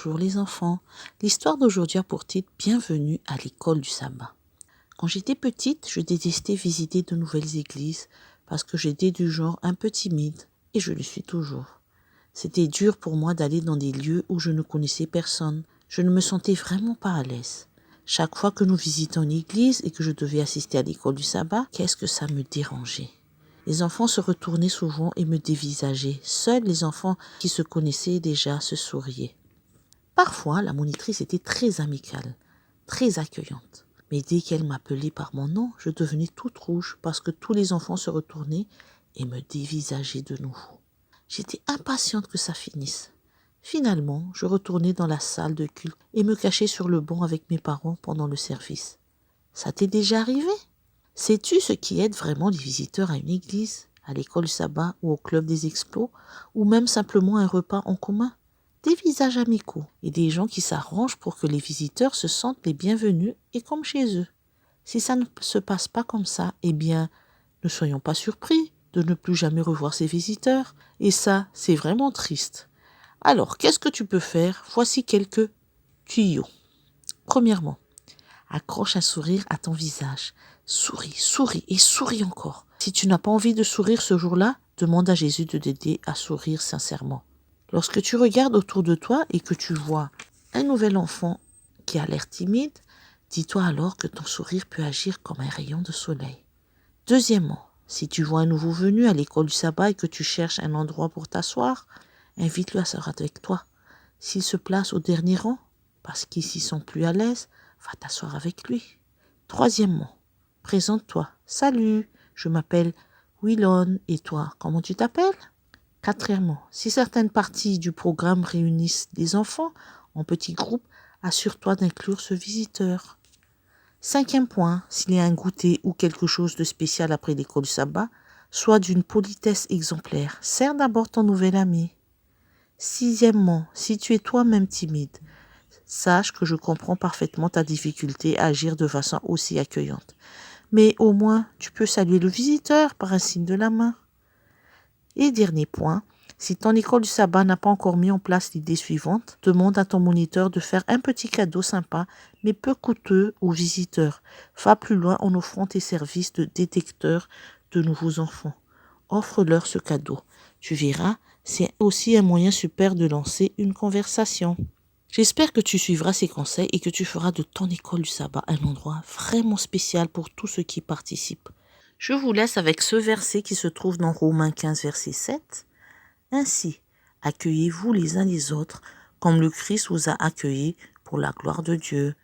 Bonjour les enfants. L'histoire d'aujourd'hui a pour titre Bienvenue à l'école du sabbat. Quand j'étais petite, je détestais visiter de nouvelles églises parce que j'étais du genre un peu timide et je le suis toujours. C'était dur pour moi d'aller dans des lieux où je ne connaissais personne. Je ne me sentais vraiment pas à l'aise. Chaque fois que nous visitions une église et que je devais assister à l'école du sabbat, qu'est-ce que ça me dérangeait. Les enfants se retournaient souvent et me dévisageaient. Seuls les enfants qui se connaissaient déjà se souriaient. Parfois, la monitrice était très amicale, très accueillante. Mais dès qu'elle m'appelait par mon nom, je devenais toute rouge parce que tous les enfants se retournaient et me dévisageaient de nouveau. J'étais impatiente que ça finisse. Finalement, je retournais dans la salle de culte et me cachais sur le banc avec mes parents pendant le service. Ça t'est déjà arrivé? Sais-tu ce qui aide vraiment les visiteurs à une église, à l'école sabbat ou au club des explos, ou même simplement un repas en commun? Des visages amicaux et des gens qui s'arrangent pour que les visiteurs se sentent les bienvenus et comme chez eux. Si ça ne se passe pas comme ça, eh bien, ne soyons pas surpris de ne plus jamais revoir ces visiteurs. Et ça, c'est vraiment triste. Alors, qu'est-ce que tu peux faire? Voici quelques tuyaux. Premièrement, accroche un sourire à ton visage. Souris, souris et souris encore. Si tu n'as pas envie de sourire ce jour-là, demande à Jésus de t'aider à sourire sincèrement. Lorsque tu regardes autour de toi et que tu vois un nouvel enfant qui a l'air timide, dis-toi alors que ton sourire peut agir comme un rayon de soleil. Deuxièmement, si tu vois un nouveau venu à l'école du sabbat et que tu cherches un endroit pour t'asseoir, invite-le à s'asseoir avec toi. S'il se place au dernier rang, parce qu'ils s'y sont plus à l'aise, va t'asseoir avec lui. Troisièmement, présente-toi. Salut, je m'appelle Willon et toi, comment tu t'appelles? Quatrièmement, si certaines parties du programme réunissent des enfants en petits groupes, assure-toi d'inclure ce visiteur. Cinquième point, s'il y a un goûter ou quelque chose de spécial après l'école du sabbat, sois d'une politesse exemplaire. Serre d'abord ton nouvel ami. Sixièmement, si tu es toi-même timide, sache que je comprends parfaitement ta difficulté à agir de façon aussi accueillante. Mais au moins, tu peux saluer le visiteur par un signe de la main. Et dernier point, si ton école du sabbat n'a pas encore mis en place l'idée suivante, demande à ton moniteur de faire un petit cadeau sympa, mais peu coûteux aux visiteurs. Va plus loin en offrant tes services de détecteur de nouveaux enfants. Offre-leur ce cadeau. Tu verras, c'est aussi un moyen super de lancer une conversation. J'espère que tu suivras ces conseils et que tu feras de ton école du sabbat un endroit vraiment spécial pour tous ceux qui participent. Je vous laisse avec ce verset qui se trouve dans Romains 15, verset 7. Ainsi, accueillez-vous les uns les autres comme le Christ vous a accueillis pour la gloire de Dieu.